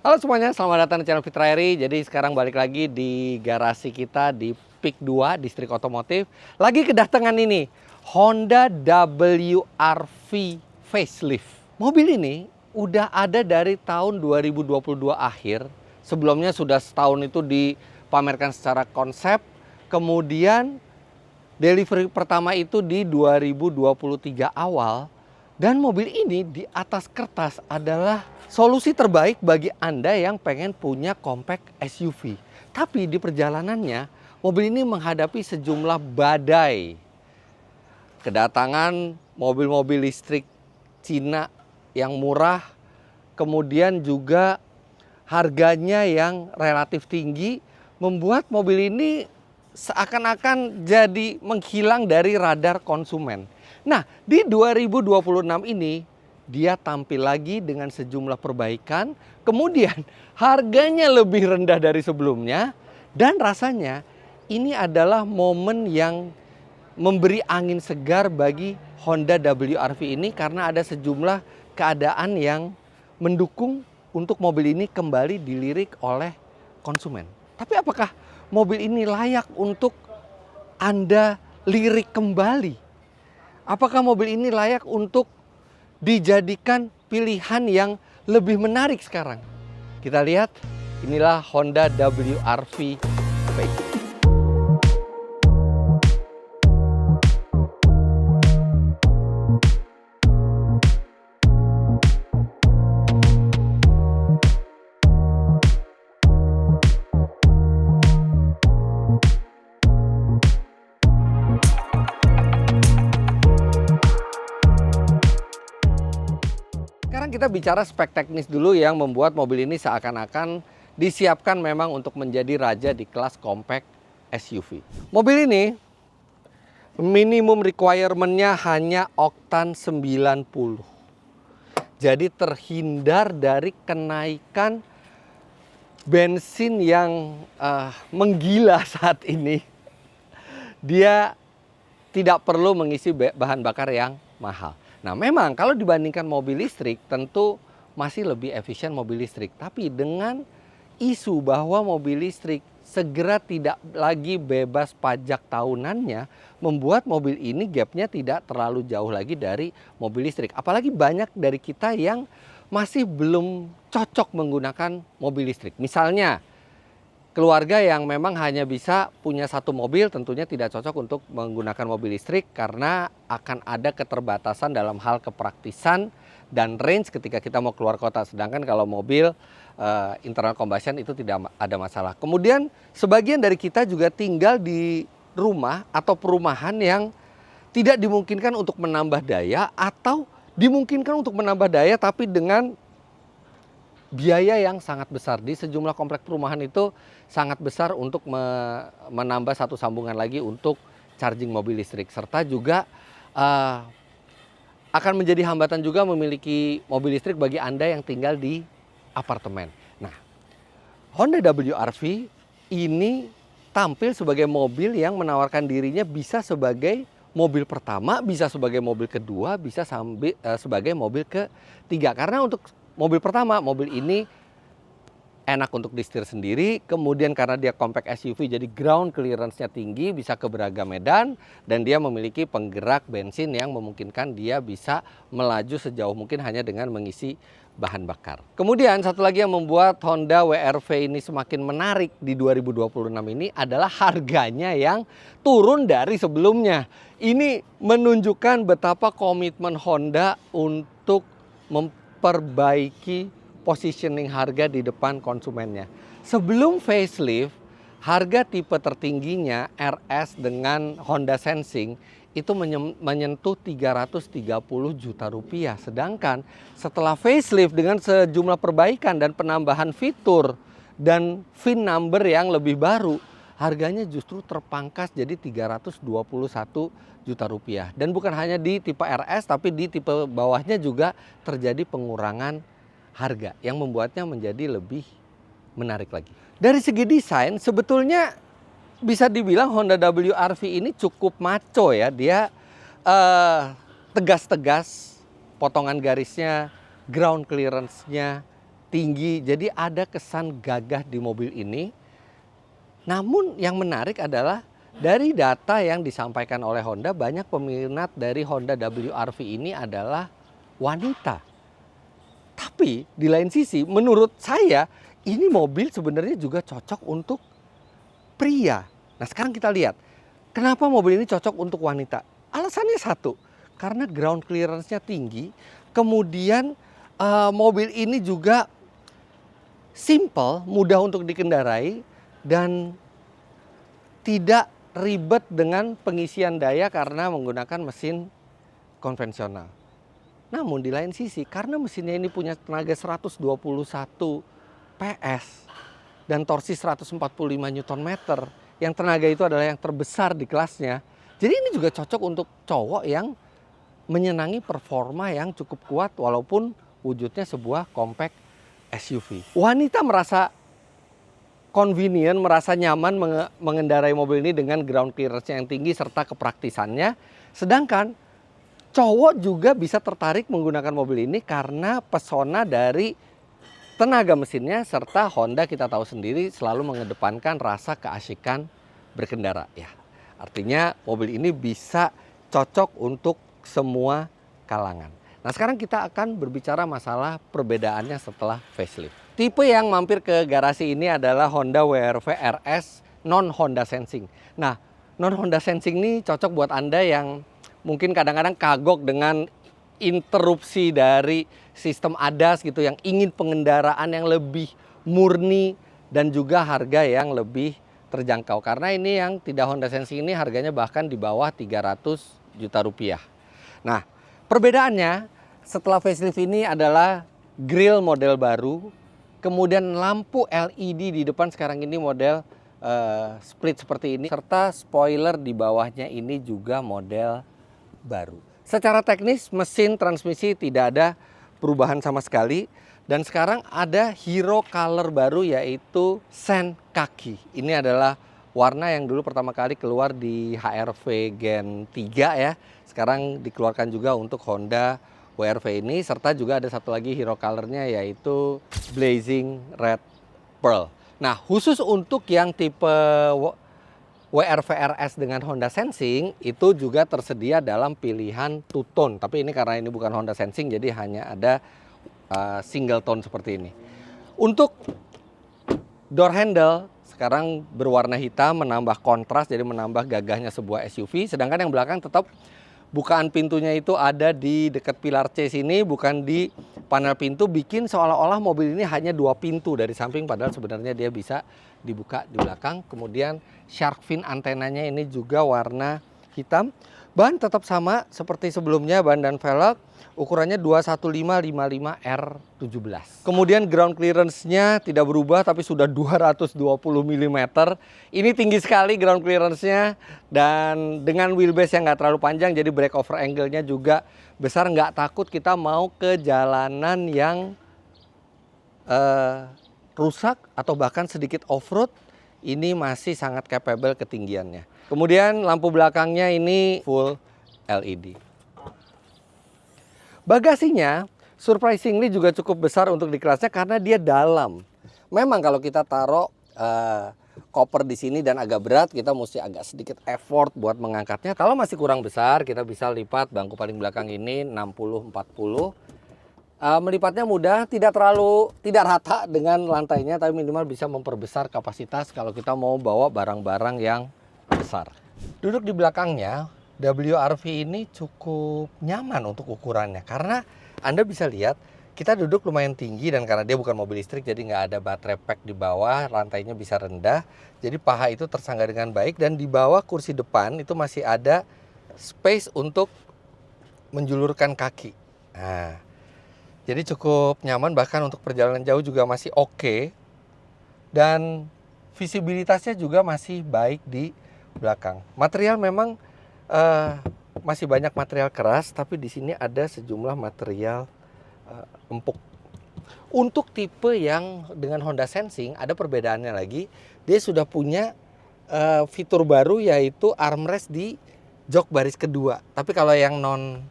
Halo semuanya, selamat datang di channel Fitrairy. Jadi sekarang balik lagi di garasi kita di PIK 2, Distrik Otomotif. Lagi kedatangan ini, Honda WRV Facelift. Mobil ini udah ada dari tahun 2022 akhir. Sebelumnya sudah setahun itu dipamerkan secara konsep. Kemudian delivery pertama itu di 2023 awal. Dan mobil ini di atas kertas adalah solusi terbaik bagi Anda yang pengen punya compact SUV. Tapi di perjalanannya, mobil ini menghadapi sejumlah badai. Kedatangan mobil-mobil listrik Cina yang murah, kemudian juga harganya yang relatif tinggi, membuat mobil ini seakan-akan jadi menghilang dari radar konsumen. Nah, di 2026 ini dia tampil lagi dengan sejumlah perbaikan, kemudian harganya lebih rendah dari sebelumnya, dan rasanya ini adalah momen yang memberi angin segar bagi Honda WRV ini karena ada sejumlah keadaan yang mendukung untuk mobil ini kembali dilirik oleh konsumen. Tapi apakah mobil ini layak untuk Anda lirik kembali? Apakah mobil ini layak untuk dijadikan pilihan yang lebih menarik sekarang? Kita lihat, inilah Honda WRV Facelift. Sekarang kita bicara spek teknis dulu yang membuat mobil ini seakan-akan disiapkan memang untuk menjadi raja di kelas compact SUV. Mobil ini minimum requirement-nya hanya oktan 90. Jadi terhindar dari kenaikan bensin yang menggila saat ini. Dia tidak perlu mengisi bahan bakar yang mahal. Nah, memang kalau dibandingkan mobil listrik tentu masih lebih efisien mobil listrik. Tapi dengan isu bahwa mobil listrik segera tidak lagi bebas pajak tahunannya, membuat mobil ini gapnya tidak terlalu jauh lagi dari mobil listrik. Apalagi banyak dari kita yang masih belum cocok menggunakan mobil listrik. Misalnya, keluarga yang memang hanya bisa punya satu mobil tentunya tidak cocok untuk menggunakan mobil listrik karena akan ada keterbatasan dalam hal kepraktisan dan range ketika kita mau keluar kota. Sedangkan kalau mobil internal combustion itu tidak ada masalah. Kemudian sebagian dari kita juga tinggal di rumah atau perumahan yang tidak dimungkinkan untuk menambah daya atau dimungkinkan untuk menambah daya tapi dengan biaya yang sangat besar. Di sejumlah komplek perumahan itu sangat besar untuk menambah satu sambungan lagi untuk charging mobil listrik. Serta juga akan menjadi hambatan juga memiliki mobil listrik bagi Anda yang tinggal di apartemen. Nah, Honda WRV ini tampil sebagai mobil yang menawarkan dirinya bisa sebagai mobil pertama, bisa sebagai mobil kedua, bisa sebagai mobil ketiga. Karena untuk mobil pertama, mobil ini enak untuk disetir sendiri, kemudian karena dia compact SUV jadi ground clearance-nya tinggi, bisa ke beragam medan, dan dia memiliki penggerak bensin yang memungkinkan dia bisa melaju sejauh mungkin hanya dengan mengisi bahan bakar. Kemudian satu lagi yang membuat Honda WRV ini semakin menarik di 2026 ini adalah harganya yang turun dari sebelumnya. Ini menunjukkan betapa komitmen Honda untuk memperbaiki positioning harga di depan konsumennya. Sebelum facelift, harga tipe tertingginya RS dengan Honda Sensing itu menyentuh 330 juta rupiah. Sedangkan setelah facelift dengan sejumlah perbaikan dan penambahan fitur dan VIN number yang lebih baru, harganya justru terpangkas jadi 321 juta rupiah. Dan bukan hanya di tipe RS, tapi di tipe bawahnya juga terjadi pengurangan harga yang membuatnya menjadi lebih menarik lagi. Dari segi desain sebetulnya bisa dibilang Honda WRV ini cukup maco ya. Dia tegas-tegas, potongan garisnya, ground clearance-nya tinggi. Jadi ada kesan gagah di mobil ini. Namun yang menarik adalah dari data yang disampaikan oleh Honda, banyak peminat dari Honda WRV ini adalah wanita. Tapi di lain sisi menurut saya ini mobil sebenarnya juga cocok untuk pria. Nah sekarang kita lihat kenapa mobil ini cocok untuk wanita. Alasannya satu, karena ground clearance-nya tinggi. Kemudian mobil ini juga simple, mudah untuk dikendarai dan tidak ribet dengan pengisian daya karena menggunakan mesin konvensional. Namun di lain sisi karena mesinnya ini punya tenaga 121 PS dan torsi 145 Nm, yang tenaga itu adalah yang terbesar di kelasnya. Jadi ini juga cocok untuk cowok yang menyenangi performa yang cukup kuat walaupun wujudnya sebuah compact SUV. Wanita merasa convenient, merasa nyaman mengendarai mobil ini dengan ground clearance yang tinggi serta kepraktisannya. Sedangkan cowok juga bisa tertarik menggunakan mobil ini karena pesona dari tenaga mesinnya serta Honda kita tahu sendiri selalu mengedepankan rasa keasikan berkendara. Ya, artinya mobil ini bisa cocok untuk semua kalangan. Nah sekarang kita akan berbicara masalah perbedaannya setelah facelift. Tipe yang mampir ke garasi ini adalah Honda WRV RS non Honda Sensing. Nah, non Honda Sensing ini cocok buat Anda yang mungkin kadang-kadang kagok dengan interupsi dari sistem ADAS gitu, yang ingin pengendaraan yang lebih murni dan juga harga yang lebih terjangkau. Karena ini yang tidak Honda Sensing ini harganya bahkan di bawah 300 juta rupiah. Nah, perbedaannya setelah facelift ini adalah grill model baru. Kemudian lampu LED di depan sekarang ini model split seperti ini. Serta spoiler di bawahnya ini juga model baru. Secara teknis mesin transmisi tidak ada perubahan sama sekali. Dan sekarang ada hero color baru yaitu Sand Kaki. Ini adalah warna yang dulu pertama kali keluar di HR-V Gen 3 ya. Sekarang dikeluarkan juga untuk Honda WRV ini, serta juga ada satu lagi hero colornya yaitu Blazing Red Pearl. Nah khusus untuk yang tipe WRV RS dengan Honda Sensing itu juga tersedia dalam pilihan two tone. Tapi ini karena ini bukan Honda Sensing jadi hanya ada single tone seperti ini. Untuk door handle sekarang berwarna hitam, menambah kontras jadi menambah gagahnya sebuah SUV. Sedangkan yang belakang tetap bukaan pintunya itu ada di dekat pilar C sini, bukan di panel pintu, bikin seolah-olah mobil ini hanya 2 pintu dari samping, padahal sebenarnya dia bisa dibuka di belakang. Kemudian shark fin antenanya ini juga warna hitam. Ban tetap sama seperti sebelumnya, ban dan velg. Ukurannya 215/55R17. Kemudian ground clearance-nya tidak berubah tapi sudah 220 mm. Ini tinggi sekali ground clearance-nya dan dengan wheelbase yang nggak terlalu panjang jadi break over angle-nya juga besar. Nggak takut kita mau ke jalanan yang rusak atau bahkan sedikit off-road. Ini masih sangat capable ketinggiannya. Kemudian lampu belakangnya ini full LED. Bagasinya surprisingly juga cukup besar untuk di kelasnya karena dia dalam. Memang kalau kita taruh koper di sini dan agak berat, kita mesti agak sedikit effort buat mengangkatnya. Kalau masih kurang besar, kita bisa lipat bangku paling belakang ini 60-40. Melipatnya mudah, tidak rata dengan lantainya, tapi minimal bisa memperbesar kapasitas kalau kita mau bawa barang-barang yang besar. Duduk di belakangnya, WRV ini cukup nyaman untuk ukurannya karena Anda bisa lihat kita duduk lumayan tinggi dan karena dia bukan mobil listrik jadi nggak ada baterai pack di bawah, lantainya bisa rendah, jadi paha itu tersangga dengan baik dan di bawah kursi depan itu masih ada space untuk menjulurkan kaki. Nah, jadi cukup nyaman, bahkan untuk perjalanan jauh juga masih oke dan visibilitasnya juga masih baik di belakang. Material memang masih banyak material keras, tapi di sini ada sejumlah material empuk. Untuk tipe yang dengan Honda Sensing ada perbedaannya lagi, dia sudah punya fitur baru yaitu armrest di jok baris kedua. Tapi kalau yang non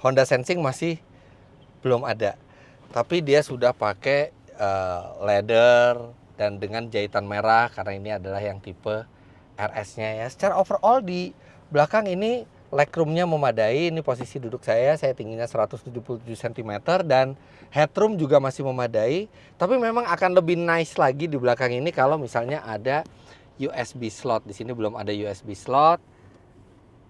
Honda Sensing masih belum ada. Tapi dia sudah pakai leather dan dengan jahitan merah karena ini adalah yang tipe RS-nya ya. Secara overall di belakang ini legroom-nya memadai. Ini posisi duduk saya tingginya 177 cm dan headroom juga masih memadai. Tapi memang akan lebih nice lagi di belakang ini kalau misalnya ada USB slot. Di sini belum ada USB slot.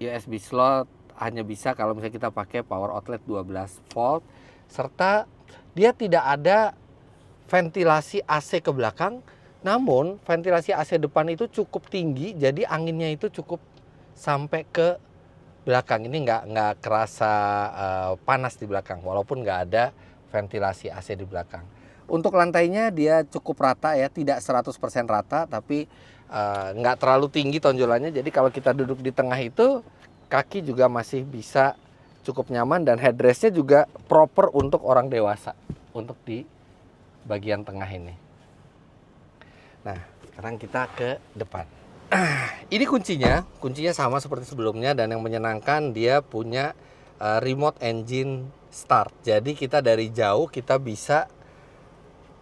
USB slot hanya bisa kalau misalnya kita pakai power outlet 12 volt, serta dia tidak ada ventilasi AC ke belakang. Namun ventilasi AC depan itu cukup tinggi, jadi anginnya itu cukup sampai ke belakang. Ini nggak kerasa panas di belakang, walaupun nggak ada ventilasi AC di belakang. Untuk lantainya dia cukup rata ya, tidak 100% rata, tapi nggak terlalu tinggi tonjolannya. Jadi kalau kita duduk di tengah itu, kaki juga masih bisa cukup nyaman dan headrestnya juga proper untuk orang dewasa untuk di bagian tengah ini. Nah, sekarang kita ke depan. Ini kuncinya sama seperti sebelumnya dan yang menyenangkan dia punya remote engine start. Jadi kita dari jauh kita bisa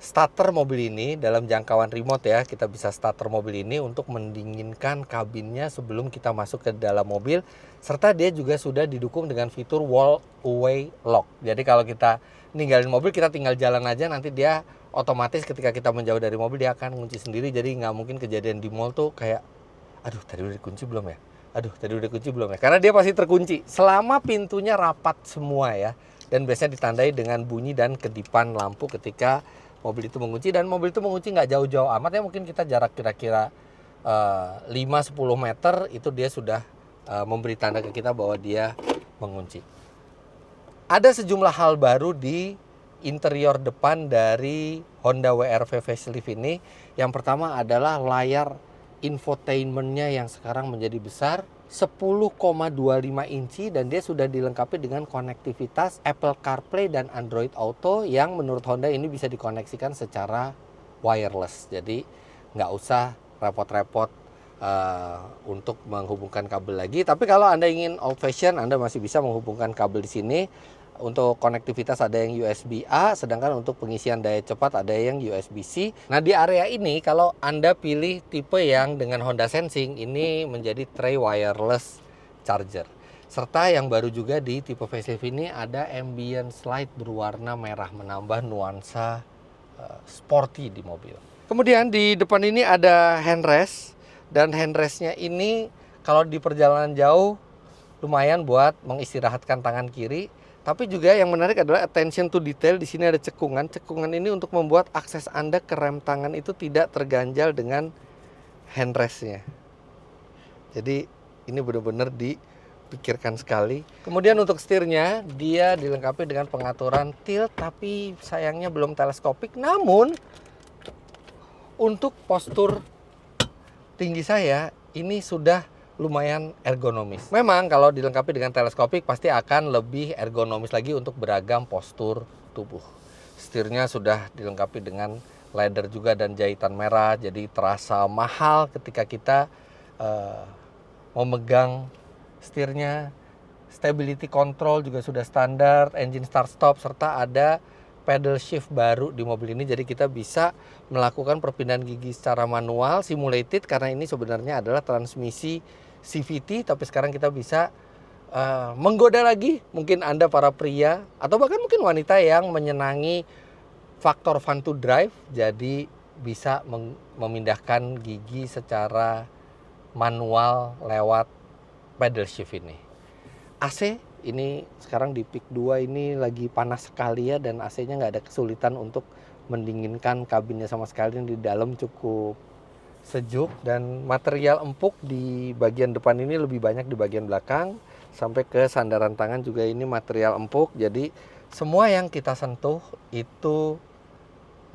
starter mobil ini dalam jangkauan remote ya. Kita bisa starter mobil ini untuk mendinginkan kabinnya sebelum kita masuk ke dalam mobil. Serta dia juga sudah didukung dengan fitur wall away lock. Jadi kalau kita ninggalin mobil, kita tinggal jalan aja, nanti dia otomatis ketika kita menjauh dari mobil dia akan ngunci sendiri. Jadi nggak mungkin kejadian di mall tuh kayak, aduh tadi udah dikunci belum ya? Aduh tadi udah dikunci belum ya? Karena dia pasti terkunci selama pintunya rapat semua ya. Dan biasanya ditandai dengan bunyi dan kedipan lampu ketika mobil itu mengunci. Dan mobil itu mengunci nggak jauh-jauh amat ya, mungkin kita jarak kira-kira 5-10 meter itu dia sudah memberi tanda ke kita bahwa dia mengunci. Ada sejumlah hal baru di interior depan dari Honda WR-V facelift ini. Yang pertama adalah layar infotainmentnya yang sekarang menjadi besar 10,25 inci dan dia sudah dilengkapi dengan konektivitas Apple CarPlay dan Android Auto yang menurut Honda ini bisa dikoneksikan secara wireless. Jadi nggak usah repot-repot untuk menghubungkan kabel lagi. Tapi kalau Anda ingin old fashion, Anda masih bisa menghubungkan kabel di sini. Untuk konektivitas ada yang USB-A, sedangkan untuk pengisian daya cepat ada yang USB-C. Nah di area ini kalau Anda pilih tipe yang dengan Honda Sensing, ini menjadi tray wireless charger. Serta yang baru juga di tipe facelift ini ada ambient light berwarna merah, menambah nuansa sporty di mobil. Kemudian di depan ini ada handrest, dan handrestnya ini kalau di perjalanan jauh lumayan buat mengistirahatkan tangan kiri. Tapi juga yang menarik adalah attention to detail. Di sini ada cekungan. Cekungan ini untuk membuat akses Anda ke rem tangan itu tidak terganjal dengan handrestnya. Jadi ini benar-benar dipikirkan sekali. Kemudian untuk setirnya dia dilengkapi dengan pengaturan tilt, tapi sayangnya belum teleskopik. Namun untuk postur tinggi saya ini sudah lumayan ergonomis. Memang kalau dilengkapi dengan teleskopik pasti akan lebih ergonomis lagi untuk beragam postur tubuh. Setirnya sudah dilengkapi dengan leather juga dan jahitan merah, jadi terasa mahal ketika kita memegang setirnya. Stability control juga sudah standar, engine start stop, serta ada pedal shift baru di mobil ini. Jadi kita bisa melakukan perpindahan gigi secara manual, simulated, karena ini sebenarnya adalah transmisi CVT, tapi sekarang kita bisa menggoda lagi mungkin Anda para pria atau bahkan mungkin wanita yang menyenangi faktor fun to drive, jadi bisa memindahkan gigi secara manual lewat pedal shift ini. AC ini sekarang di peak 2 ini lagi panas sekali ya, dan AC-nya nggak ada kesulitan untuk mendinginkan kabinnya sama sekali. Di dalam cukup sejuk dan material empuk di bagian depan ini lebih banyak di bagian belakang, sampai ke sandaran tangan juga ini material empuk. Jadi semua yang kita sentuh itu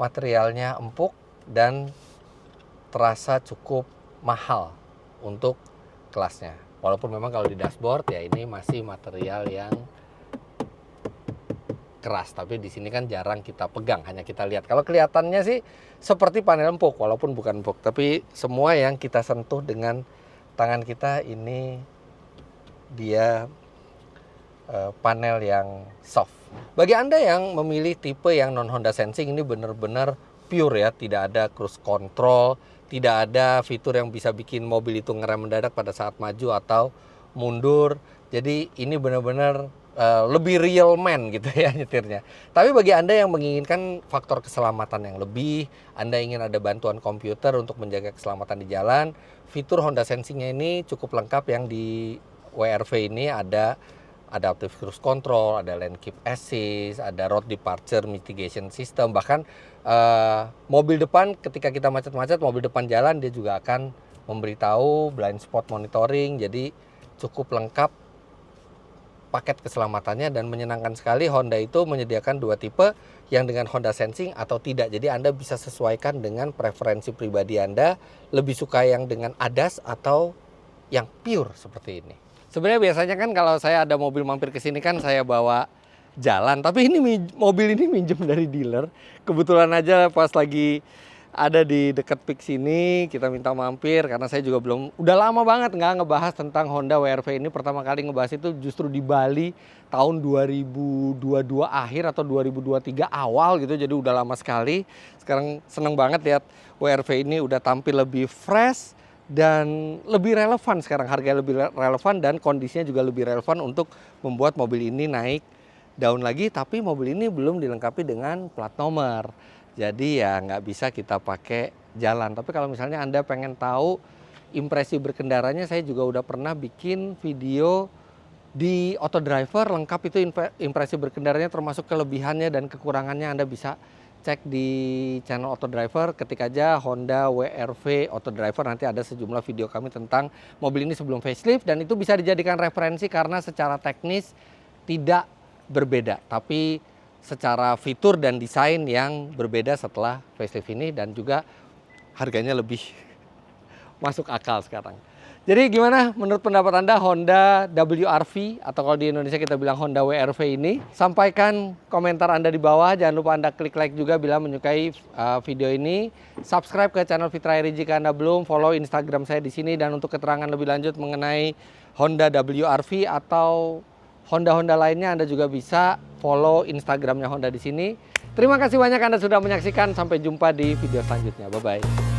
materialnya empuk dan terasa cukup mahal untuk kelasnya. Walaupun memang kalau di dashboard ya ini masih material yang keras, tapi di sini kan jarang kita pegang, hanya kita lihat. Kalau kelihatannya sih seperti panel empuk, walaupun bukan empuk, tapi semua yang kita sentuh dengan tangan kita ini dia panel yang soft. Bagi Anda yang memilih tipe yang non Honda Sensing, ini benar-benar pure ya, tidak ada cruise control, tidak ada fitur yang bisa bikin mobil itu ngerem mendadak pada saat maju atau mundur. Jadi ini benar-benar lebih real man gitu ya nyetirnya. Tapi bagi Anda yang menginginkan faktor keselamatan yang lebih, Anda ingin ada bantuan komputer untuk menjaga keselamatan di jalan, fitur Honda Sensing-nya ini cukup lengkap. Yang di WRV ini ada adaptive cruise control, ada lane keep assist, ada road departure mitigation system. Bahkan mobil depan ketika kita macet-macet, mobil depan jalan dia juga akan memberitahu blind spot monitoring. Jadi cukup lengkap paket keselamatannya dan menyenangkan sekali. Honda itu menyediakan dua tipe, yang dengan Honda Sensing atau tidak. Jadi Anda bisa sesuaikan dengan preferensi pribadi Anda, lebih suka yang dengan ADAS atau yang pure seperti ini. Sebenarnya biasanya kan kalau saya ada mobil mampir ke sini kan saya bawa jalan, tapi ini mobil ini minjem dari dealer. Kebetulan aja pas lagi ada di dekat PIK sini, kita minta mampir karena saya juga udah lama banget nggak ngebahas tentang Honda WRV ini. Pertama kali ngebahas itu justru di Bali tahun 2022 akhir atau 2023 awal gitu, jadi udah lama sekali. Sekarang seneng banget lihat WRV ini udah tampil lebih fresh dan lebih relevan sekarang, harganya lebih relevan dan kondisinya juga lebih relevan untuk membuat mobil ini naik daun lagi. Tapi mobil ini belum dilengkapi dengan plat nomor. Jadi ya nggak bisa kita pakai jalan. Tapi kalau misalnya Anda pengen tahu impresi berkendaranya, saya juga udah pernah bikin video di Auto Driver lengkap itu impresi berkendaranya termasuk kelebihannya dan kekurangannya. Anda bisa cek di channel Auto Driver, ketik aja Honda WRV Auto Driver, nanti ada sejumlah video kami tentang mobil ini sebelum facelift, dan itu bisa dijadikan referensi karena secara teknis tidak berbeda, tapi secara fitur dan desain yang berbeda setelah facelift ini, dan juga harganya lebih masuk akal sekarang. Jadi gimana menurut pendapat Anda Honda WRV atau kalau di Indonesia kita bilang Honda WRV ini? Sampaikan komentar Anda di bawah. Jangan lupa Anda klik like juga bila menyukai video ini. Subscribe ke channel Fitra Eri jika Anda belum. Follow Instagram saya di sini, dan untuk keterangan lebih lanjut mengenai Honda WRV atau Honda-Honda lainnya, Anda juga bisa follow Instagramnya Honda di sini. Terima kasih banyak Anda sudah menyaksikan. Sampai jumpa di video selanjutnya. Bye-bye.